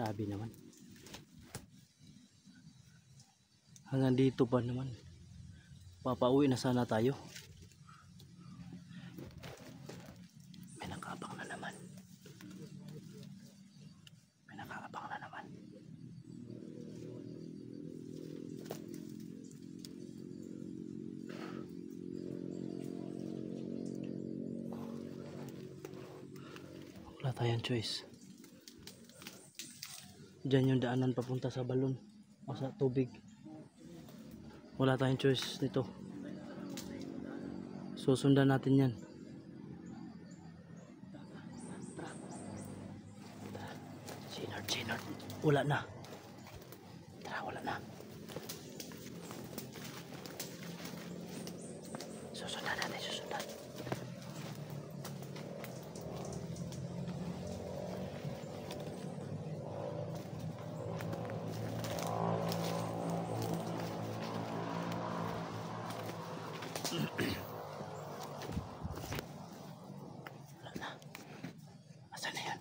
Grabe naman. Hanggang dito pa naman. Papauwi na sana tayo. May nakabang na naman. May nakabang na naman. Wala tayong choice. Diyan yung daanan papunta sa balon o sa tubig. Wala tayong choice nito. Susundan natin yan. Sinard. Wala na. Tara, wala na. Susundan natin, susundan. Wala na. Asan na yan?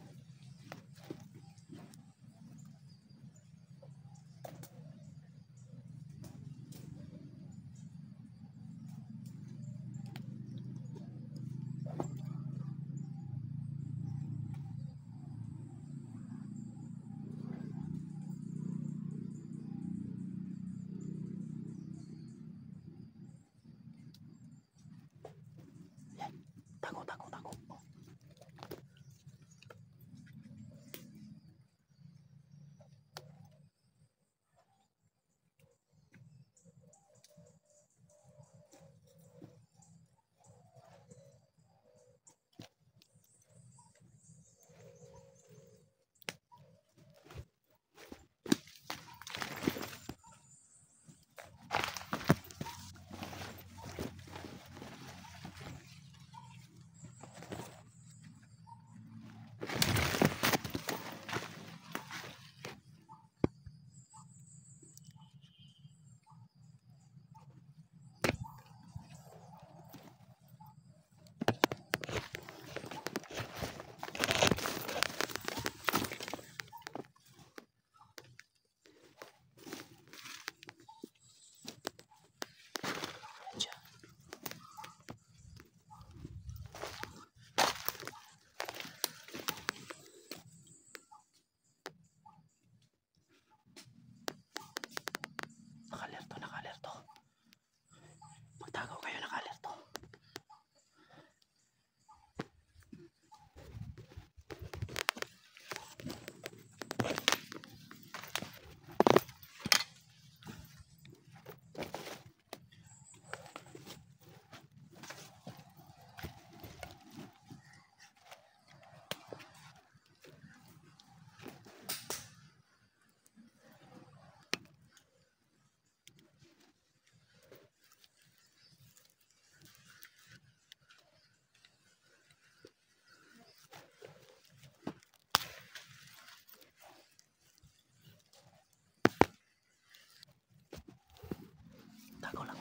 Takot. Nakalerto. Magtagaw kayo, nakalerto. Tago lang.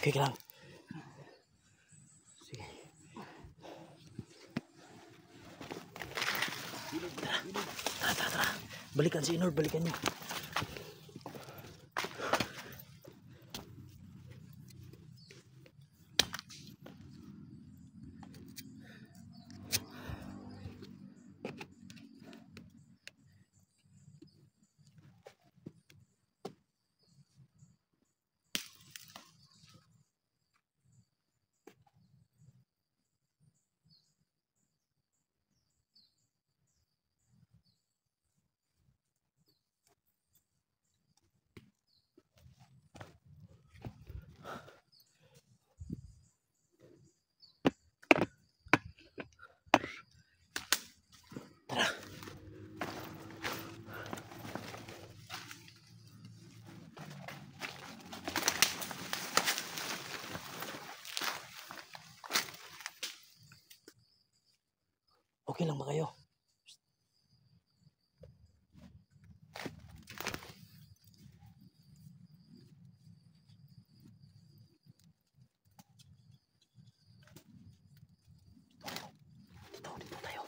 Okay lang. Sige. Tara. Balikan si Inor, balikan niyo. Okay lang ba kayo? Dito tayo.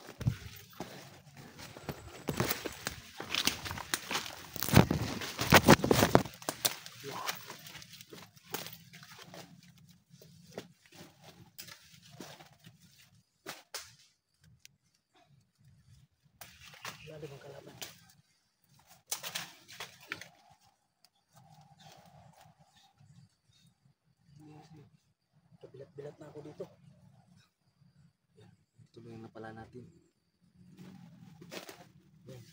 Lalim ang kalaban. Bilat-bilat na ako dito. Ito ba yung napala natin? Yan.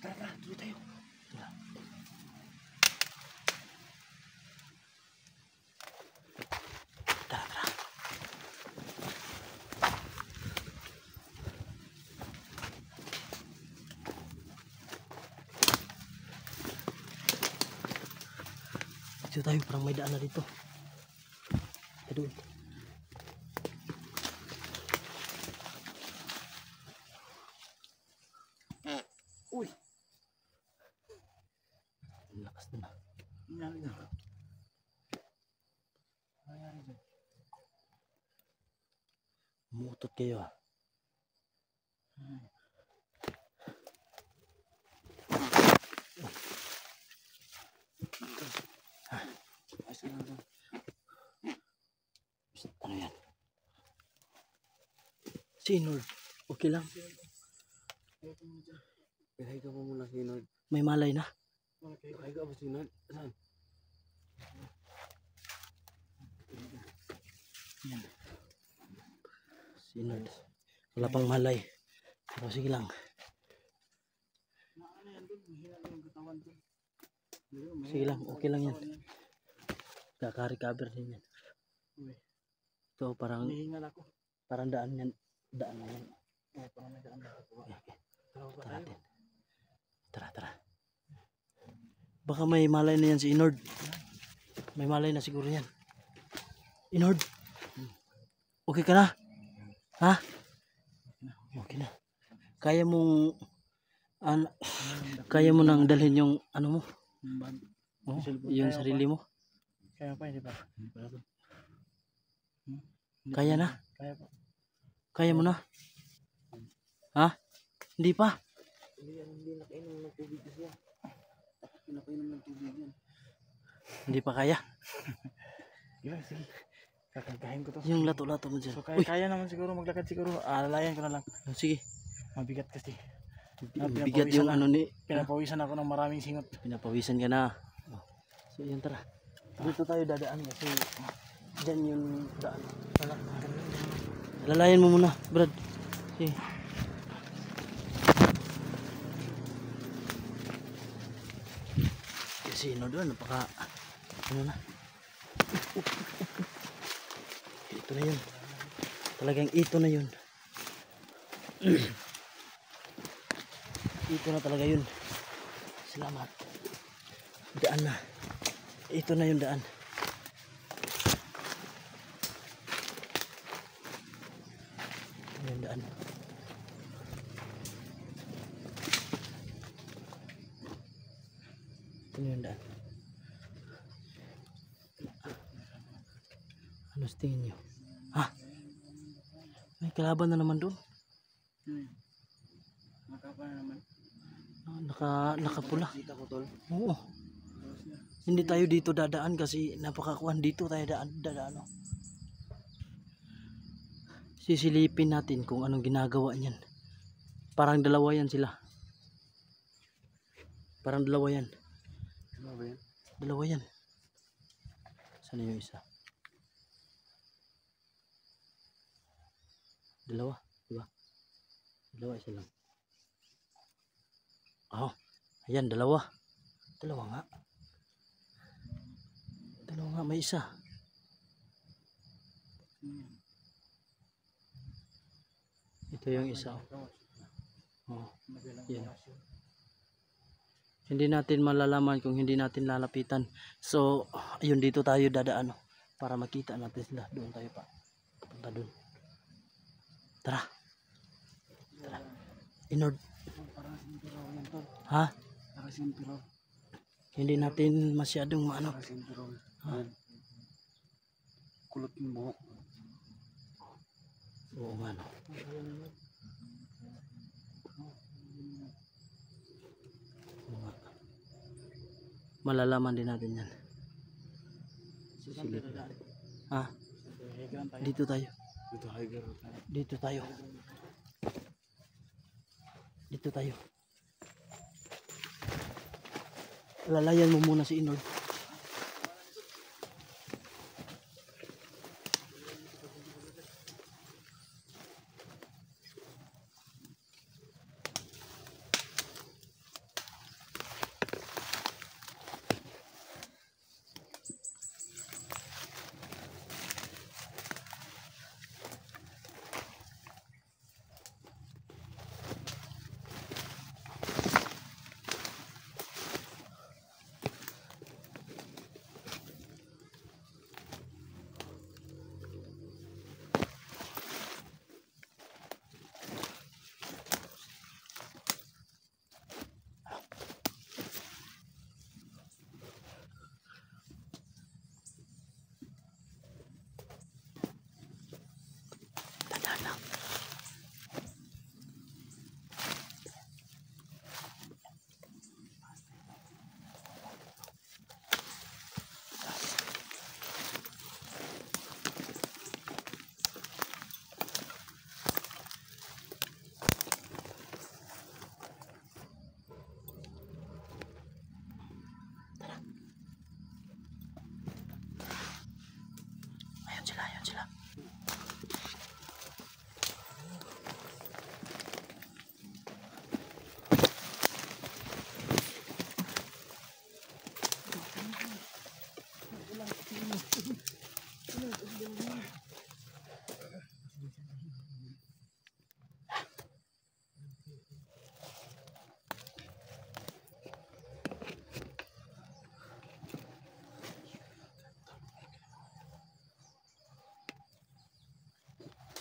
Tara, tuloy tayo. Tara. Tara. Dito tayo, parang may daan na dito. Doon. Uy! Ang lakas na. Nangyari na. Nangyari dyan. Umuutot kayo ah. Ano yan? Sinord. Okay lang. Kaya ka mo muna Sinod. May malay na. Kaya ka ba Sinod? Saan? Yan. Sinord. Wala pang malay. Pero sige lang. Sige lang. Okay lang yan. Kaka-recover din yan. Ito parang Hinihingal ako. parang daan yan. Daan na yan. Parang may daan na ako. Okay. Tara. Baka may malay na yan si Inord. May malay na siguro yan. Inord. Okay ka na? Ha? Okay na. Kaya mong kaya mo nang dalhin yung ano mo? Oh, yung sarili mo? Kaya pa, hindi pa. Kaya na? Kaya pa. Kaya mo na? Ha? Hindi pa? Hindi nakainom ng tubig siya. Pinapainom ng tubig yan. Hindi pa kaya? Sige. Kakagahin ko to. Yung lato-lato mo dyan. So Uy, kaya naman siguro maglakad siguro. Alalayan ko na lang. sige. Mabigat kasi. Bigat yung ano ni... Pinapawisan ako ng maraming singot. Pinapawisan ka na. So yan, tara. Dito tayo dadaan kasi dyan yung daan. Lalayan mo muna, Brad. Sige. Kasi doon, napaka... Ano na? Ito na yun. Talagang ito na yun. Ito na talaga yun. Salamat. Daan na. Ito na yung daan. Yung daan. Ito na yung daan. Ano sa tingin nyo? Ha? May kalaban na naman doon. Makapa na naman. Nakapula. Kita ko tol. Oo. Hindi tayo dito dadaan kasi napakakuan dito tayo dadaan. Oh. Sisilipin natin kung anong ginagawa niyan. Parang dalawa yan sila. Parang dalawa yan. Ano ba yan? Dalawa yan. Saan yung isa? Dalawa, diba? Dalawa, isa lang. Oh, ayan, dalawa. Dalawa nga. Dalawa nga, may isa. Ito yung isa. Oh, Magalang yan. relasyon. Hindi natin malalaman kung hindi natin lalapitan. So, ayun, dito tayo dadaan, oh, para makita natin sila. Doon tayo pa. Punta doon. Tara. Tara. Inord. Parang simpiraw yan tol. Ha? Parang simpiraw. Hindi natin masyadong maano. Parang simpiraw. Yan. Kulot yung buhok. Oo nga, no. Oo nga. Malalaman din natin yan. Sisilip. Ha? Dito tayo. Ito hiker. Dito tayo. Dito tayo. Lalayan mo muna si Inord. Tandaan lang. Ayun sila, ayun sila.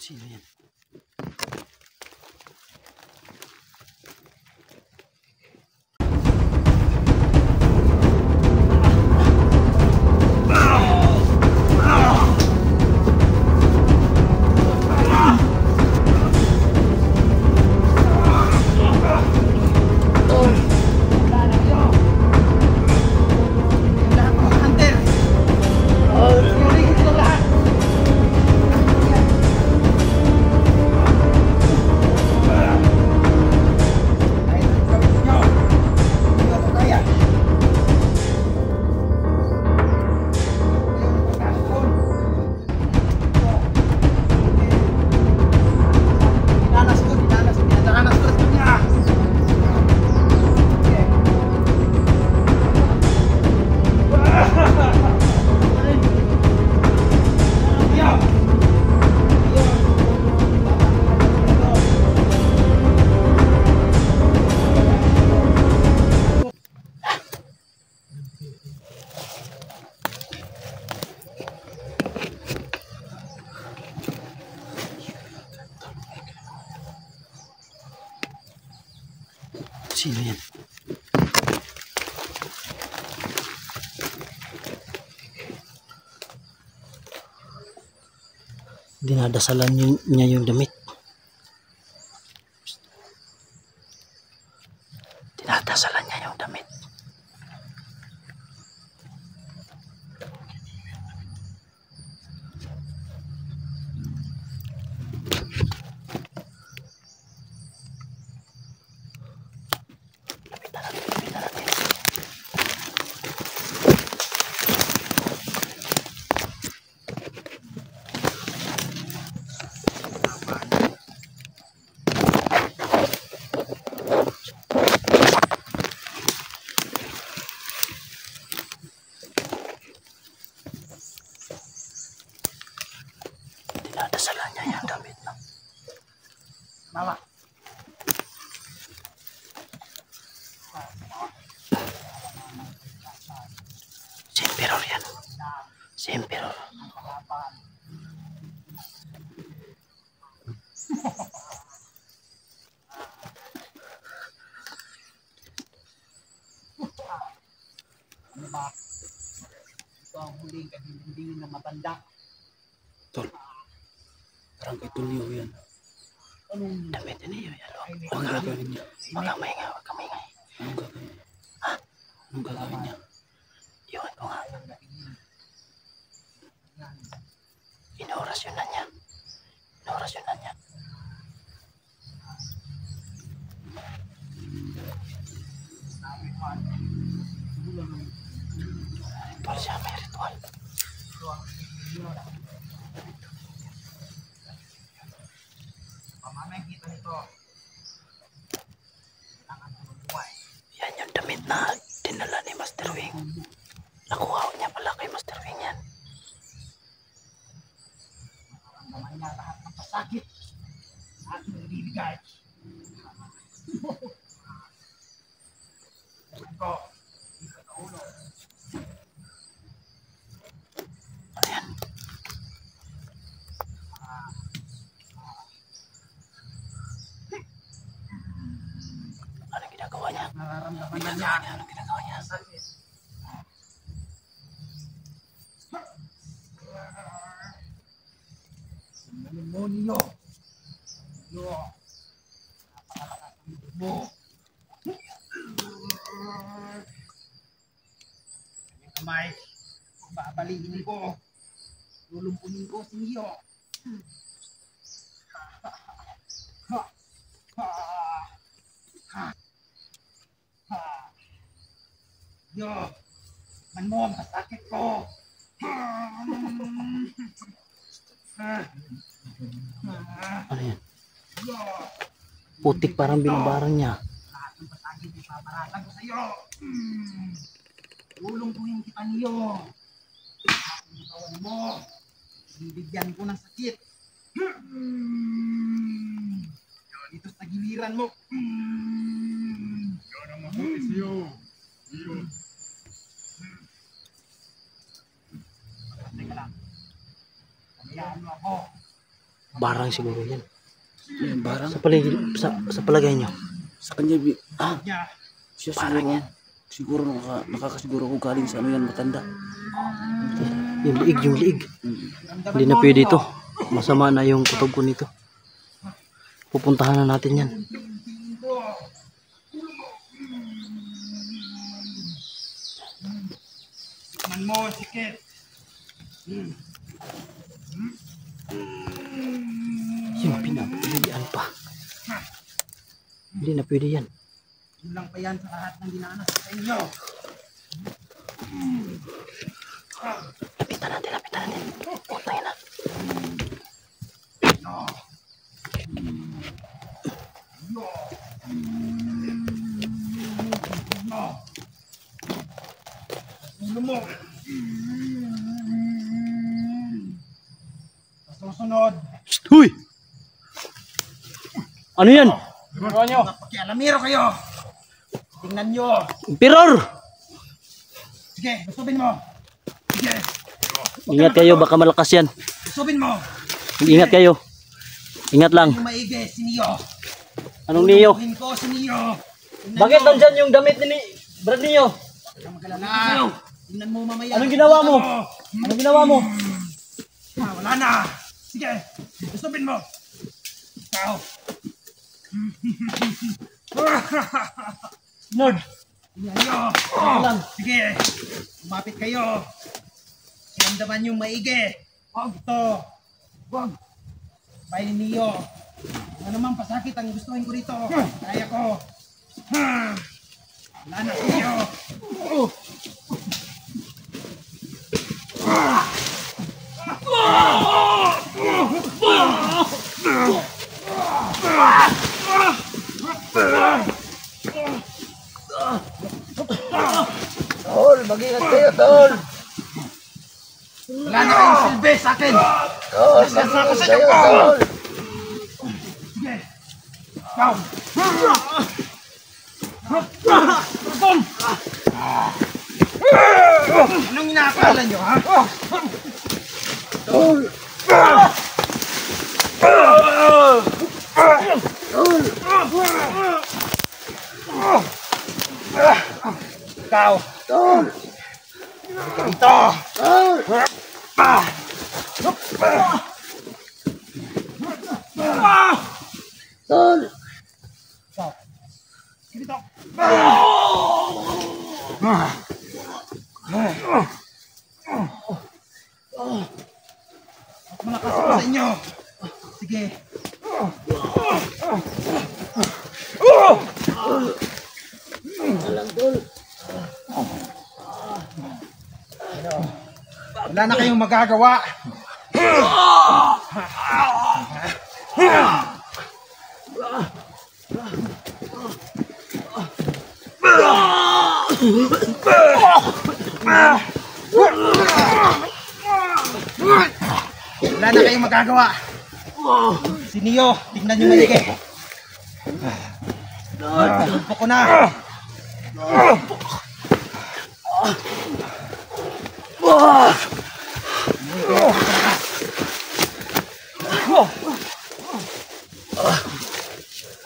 Sino yan? Sino yan? Dinadasalan niya yung damit. Dinadasalan niya yung damit. Lapitan natin, lapitan natin. Dinadasalan niya yung damit, no? Mama. Si Emperor yan. Si Emperor. Ito ang huling kahinding na matanda. Tol, parang kay Tulio yan. Damit niyo yan. Anong gagawin niya? Huwag kang maingay, huwag kang maingay. Anong gagawin? Anong gagawin niya? Iwan ko nga. Inorasyonan niya. Inorasyonan niya. Ritual siya, may ritual. Mamamay kita nito. Yan yung damit na dinala ni Master Wing. Nakuha niya pala kay Master Wing yan. Naman niya lahat ng pasakit. Aking ibibigay. Ito. Ano yan? Anong ginagawa niya? Nararamdaman na niya. Anong ginagawa niya? Sakit. Demonyo. Yo. Mo. Yung kamay. Babalihin ko. Lulumpunin ko si Neo. Yo. Man mo ang kasakit ko. Ano yan? Putik parang binabarang niya. Lahat ng pasagid ipaparatan ko sa iyo. Lulungkuhin kita niyo. Ang katawan mo. Bibigyan ko ng sakit. Dito sa giliran mo. Yan ang mabuti sa iyo. Teka lang. Pabayaan mo ako. Barang siguro yan. Yan, barang. Sa palagay niyo. Sa kanya, Niya. siya Barang siguro. yan. Siguro nakakasiguro ko galing sa ano yan, matanda. Yung liig, yung liig. Hindi na pwede ito. Masama na yung kutob ko nito. Pupuntahan na natin yan. Man mo, sikit. Yung pinapilian pa. Hindi na pwede yan. Kulang pa yan sa lahat ng dinanas sa inyo. Lapitan natin, lapitan natin. Puntay na. Ulo mo. Sa susunod. Huy! Ano yan? Ginagawa nyo. Napakialamero kayo. Tingnan nyo. Emperor! Sige, gustubin mo. Sige, Ingat kayo, baka malakas yan. gustubin mo. Ingat kayo. Ingat lang. Yung maigi, si Neo. Anong Neo? Tulungin ko si Neo. Tingnan Bakit nyo. nandyan yung damit ni Brad Neo? Huwag kang magalala. Tingnan mo mamaya. Anong ginawa mo? Anong ginawa mo? Wala na. Sige, gustubin mo. Ikaw. Nord! Tingnan nyo. Lang. Sige, umapit kayo. Sinamdaman yung maigi. Huwag ito. Huwag. Bahay ni Neo. Ano naman pasakit ang gustuhin ko rito. Kaya ko. Wala na kayo. Tol, mag-ingat kayo, Tol. Wala na kayong silbi sa akin. Tol, Nasasako sa kayo, inyo. Tol. Sige. Ikaw. Anong inaakala nyo, ha? Ikaw! Ito! Tol! Dito! Malakas ako sa inyo! Sige! Wala na kayong magagawa! Wala na kayong magagawa! Si Neo, tingnan niyo maigi! Tumpok ko na!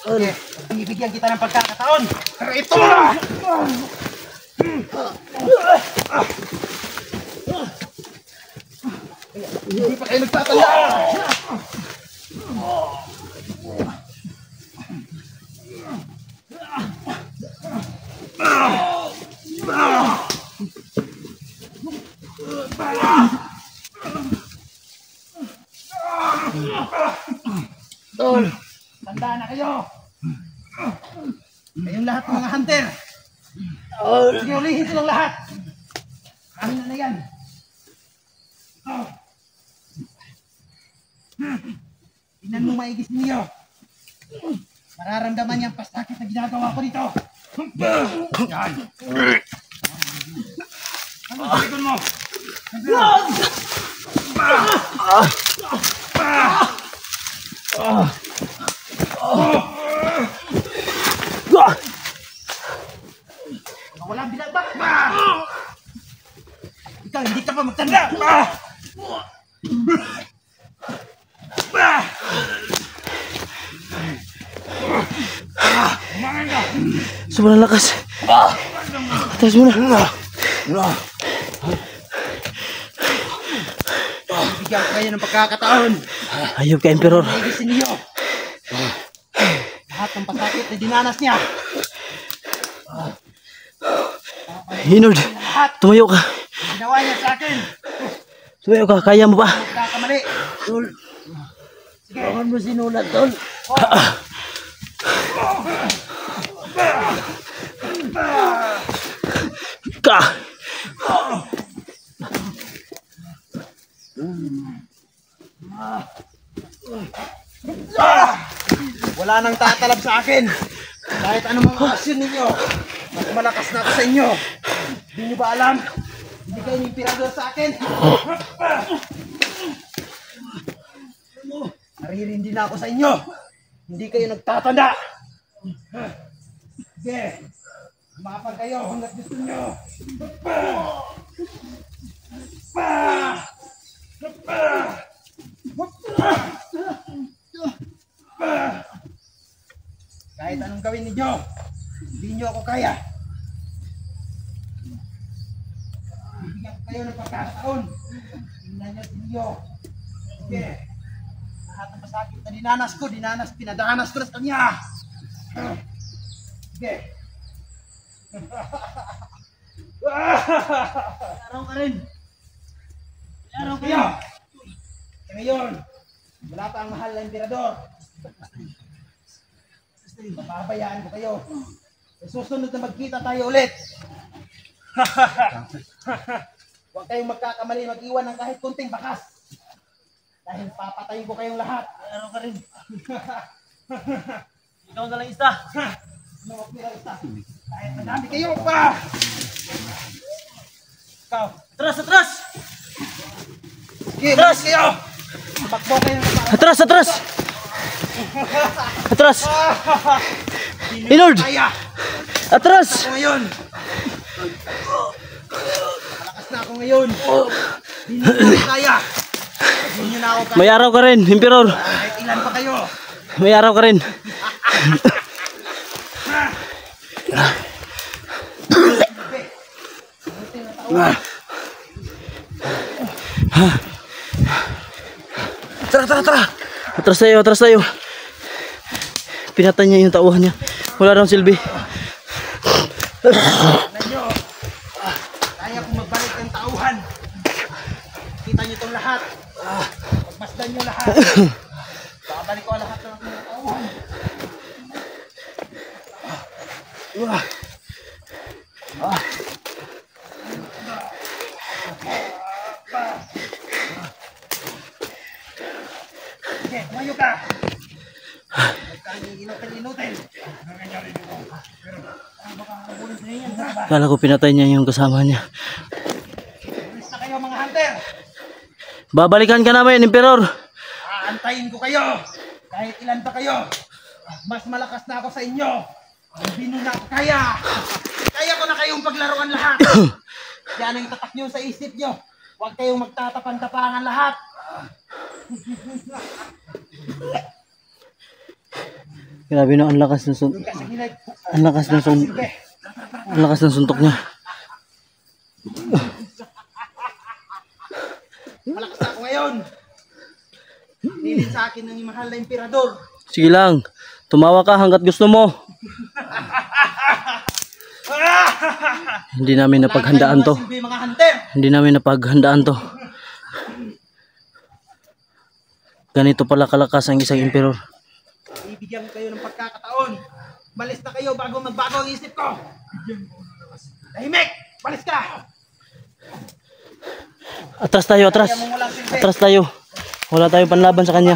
Okay, bibigyan kita ng pagkakataon. Pero ito na! Hindi pa kayo nagtatanda! Tol! Tanda na kayo! Kayong lahat mga hunter! Sige, ulihin silang lahat! Amin na yan! Tingnan mo maigis niyo! Mararamdaman niya ang pasakit na ginagawa ko dito! Yan! Ano sa likod mo? Walang binabak! Ikaw, hindi ka pa magtanda! Sobrang lakas. Atas mo na. Bigyan ko kayo ng pagkakataon. Ayop ka, Emperor. Naigisin niyo. Lahat ng pasakit na dinanas niya. Inord, tumayo ka. Ginawa niya sa akin. Tumayo ka, kaya mo ba? Nagkakamali. Tol! Sige. Bakit mo sinulat, Tol? Ka! Wala nang tatalab sa akin. Kahit anong mga aksyon ninyo, mas malakas na ako sa inyo. Hindi niyo ba alam? Hindi kayo yung emperador sa akin. Naririndi na ako sa inyo. Hindi kayo nagtatanda. Sige. Umapag kayo hanggat gusto nyo. Kahit anong gawin ninyo, hindi nyo ako kaya. Bibigyan ko kayo ng pagkakataon. Tingnan nyo si Neo. Sige. Lahat ng masakit na pinadanas ko na sa kanya. Sige. Araw ka rin. Araw kayo. Ngayon, wala pa ang mahal na emperador. Papabayaan ko kayo. Susunod na magkita tayo ulit. Huwag kayong magkakamali mag-iwan ng kahit kunting bakas. Dahil papatayin ko kayong lahat. Araw ka rin. Ikaw na lang isa. Huwag nila isa. Kahit madami kayo pa. Ikaw. Atras, atras! Sige, atras kayo. Takbo kayo ng Atras, atras! Atras! Inord! kaya. Atras! Ako ngayon. Malakas na ako ngayon. Hindi nyo na ako kaya. Hindi nyo na ako kaya. May araw ka rin, Emperor. Kahit ilan pa kayo. May araw ka rin. Tara. Atras tayo. Pinatay niya yung tauhan niya. Wala daw silbi. Tignan nyo. Kaya kong magbalik ng tauhan. Kita nyo itong lahat. Pagmasdan nyo lahat. Babalik ko ang lahat ng aking tauhan. Sige, tumayo ka. Huwag kang inutil. Kala ko pinatay niya yung kasama niya. Alis na kayo mga hunter. Babalikan ka namin, Emperor. Aantayin ko kayo. Kahit ilan pa kayo. Mas malakas na ako sa inyo. Hindi nyo na ako kaya. Kaya ko na kayong paglaruan lahat. Yan ang tatak nyo sa isip nyo. Huwag kayong magtatapang-tapangan lahat. Grabe no, ang lakas ng suntok. Sa gilid. Ang lakas ng suntok. Silbi. Ang lakas ng suntok niya. Malakas na ako ngayon. Nilin sa akin ng mahal na emperador. Sige lang. Tumawa ka hanggat gusto mo. Hindi namin napaghandaan to. Silbi mga hunter. Hindi namin napaghandaan to. Ganito pala kalakas ang isang emperor. Ibigyan ko kayo ng pagkakataon. Balis na kayo bago magbago ang isip ko. Tahimik! Balis ka! Atras tayo, atras. Kaya mong walang silbi. Atras tayo. Wala tayong panlaban sa kanya.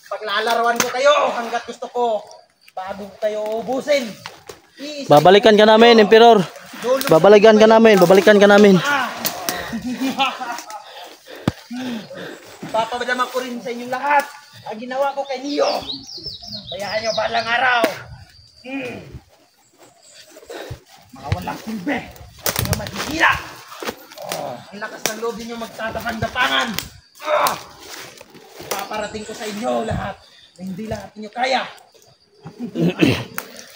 Paglalarawan ko kayo hanggat gusto ko bago ko kayo ubusin. Babalikan ka namin, Emperor. Babalikan ka namin, babalikan ka namin. Papamadama ko rin sa inyong lahat ang ginawa ko kay Neo. Kayaan nyo balang araw. Mga walang silbi. Mga mahihira. Ang lakas ng loob ninyo magtatapang-dapangan. Paparating ko sa inyo lahat na hindi lahat ninyo kaya.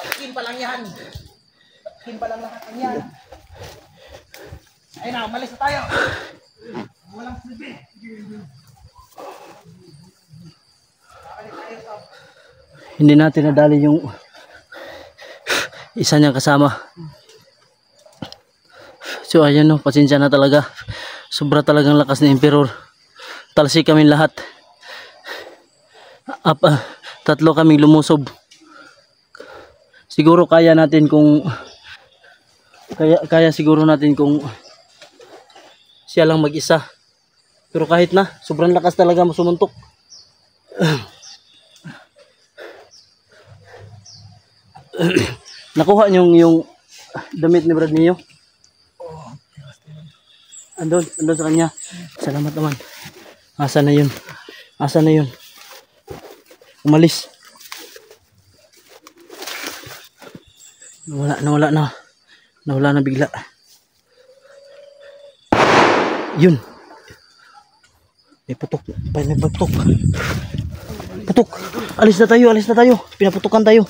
Patikin pa lang yan. Patikin pa lang lahat ng yan. Ayun na, umalis na tayo. Walang silbi. Babalik tayo sa... Hindi natin nadali yung isa niyang kasama. So ayan no, pasensya na talaga. Sobra talagang lakas ni Emperor. Talsik kami lahat. Tatlo kaming lumusob. Siguro kaya natin kung kaya siguro natin kung siya lang mag-isa. Pero kahit na, sobrang lakas talaga sumuntok. Nakuha niyo yung damit ni Brad Neo? Andun sa kanya. Salamat naman. Asa na yun? Umalis. Nawala na bigla. Yun. May putok. Putok. Alis na tayo. Pinaputukan tayo.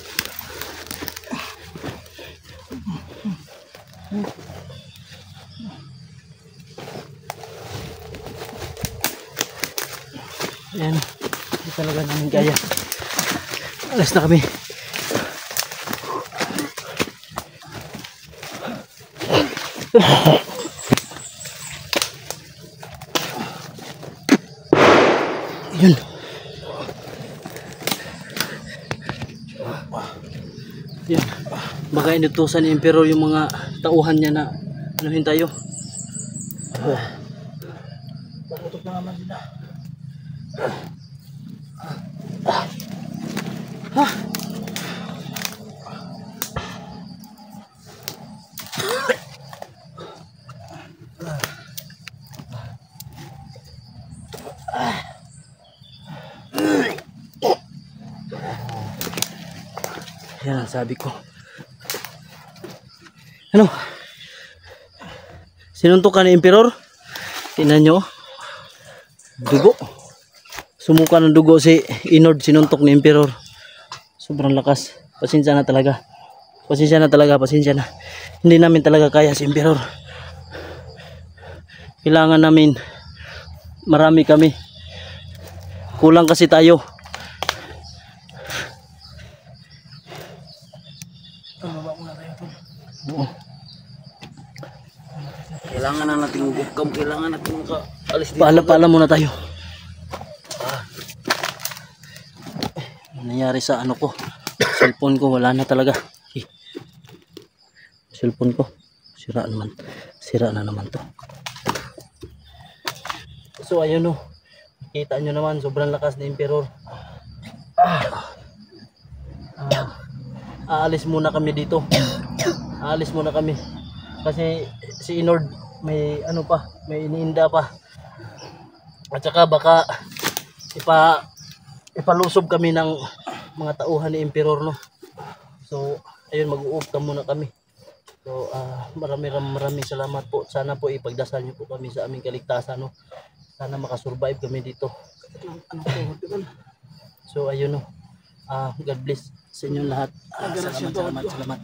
Ayan. Hindi talaga namin kaya. Alas na kami. Yun. Yan. Baka inutusan ni Emperor yung mga tauhan niya na anuhin tayo. Pakutok na naman sila. Yan ang sabi ko. Ano? Sinuntukan ni Emperor. Tingnan nyo. Dugo. Sumuka ng dugo si Inord. Sinuntok ni Emperor. Sobrang lakas. Pasensya na talaga. Pasensya na talaga. Pasensya na. Hindi namin talaga kaya si Emperor. Kailangan namin. Marami kami. Kulang kasi tayo. Oo. Kailangan na natin bukam, kailangan natin alis dito. Paala muna tayo. Ano nangyari sa ano ko? Cellphone ko wala na talaga. Cellphone ko sira naman. Sira na naman to. So ayun oh. Kita nyo naman sobrang lakas ni Emperor. Aalis muna kami dito. Aalis muna kami. Kasi si Inord may ano pa, may iniinda pa. At saka baka ipalusob kami ng mga tauhan ni Emperor, no. So ayun, mag-uupta muna kami. So maraming salamat po. Sana po ipagdasal niyo po kami sa aming kaligtasan, no. Sana makasurvive kami dito. So ayun, no. God bless sa inyo lahat. Salamat.